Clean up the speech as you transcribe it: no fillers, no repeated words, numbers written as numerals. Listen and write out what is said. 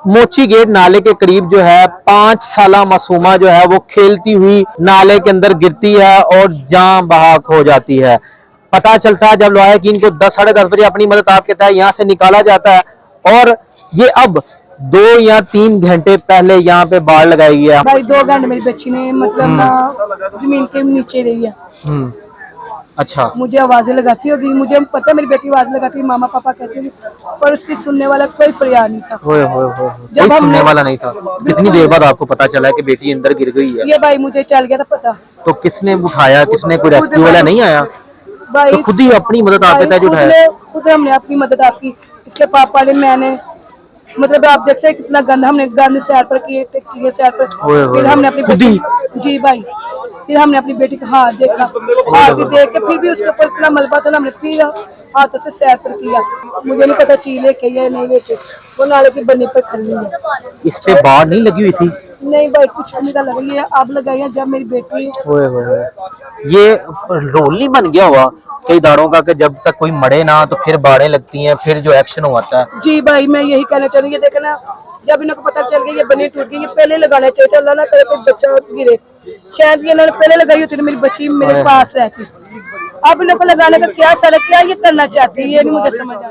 मोची गेट नाले के करीब जो है 5 साला मासूमा जो है वो खेलती हुई नाले के अंदर गिरती है और जान बहाक हो जाती है। पता चलता है जब लायकीन को 10 साढ़े 10 बजे अपनी मदद आपके तहत यहाँ से निकाला जाता है और ये अब 2 या 3 घंटे पहले यहाँ पे बाढ़ लगाई गई है। भाई 2 घंटे मेरी बच्ची ने मतलब ना जमीन के नीचे रही है। अच्छा, मुझे आवाजें लगाती होगी, मुझे पता है मेरी बेटी आवाज लगाती है, मामा पापा कहती होगी, पर उसकी सुनने वाला कोई फरियाद नहीं था। कोई सुनने वाला नहीं था। कितनी देर बाद आपको पता चला कि बेटी अंदर गिर गई है? ये भाई मुझे चल गया था पता। तो किसने उठाया, किसने, कोई रेस्क्यू वाला नहीं आया? भाई तो खुद ही अपनी मदद आपके तहत उठाया? खुद हमने अपनी मदद आपकी, इसके पापा ने, मैंने, मतलब आप देख सकते कितना गंद हमने गंद सैर पर किए सैर पर। फिर हमने अपनी बेटी, जी भाई, फिर हमने अपनी बेटी का हाथ देखा, हाथ देख के फिर भी उसके ऊपर इतना मलबा था, हमने फिर हाथों से सैर पर किया। मुझे नहीं पता ची लेके या नहीं लेके, वो नाले की बनी पर खड़ी है। इस पे बाढ़ नहीं लगी हुई थी? नहीं भाई कुछ नहीं का लगाई है, अब लगाई है जब मेरी बेटी। ये रोल नहीं बन गया हुआ कई दाड़ों का कि जब तक कोई मरे ना तो फिर बाढ़ें लगती हैं, फिर जो एक्शन होता है? जी भाई मैं यही कहना चाह रही हूँ, देखना जब इनको पता चल गया ये बनी टूट गई, ये पहले लगाना चाहिए था, अल्लाह ना करे कोई बच्चा गिरे, शायद ये इन्होंने पहले लगाई होती तो मेरी बच्ची मेरे पास रहती। अब इनको लगाने का क्या फर्क, क्या ये करना चाहती है, ये नहीं मुझे समझ आ रहा।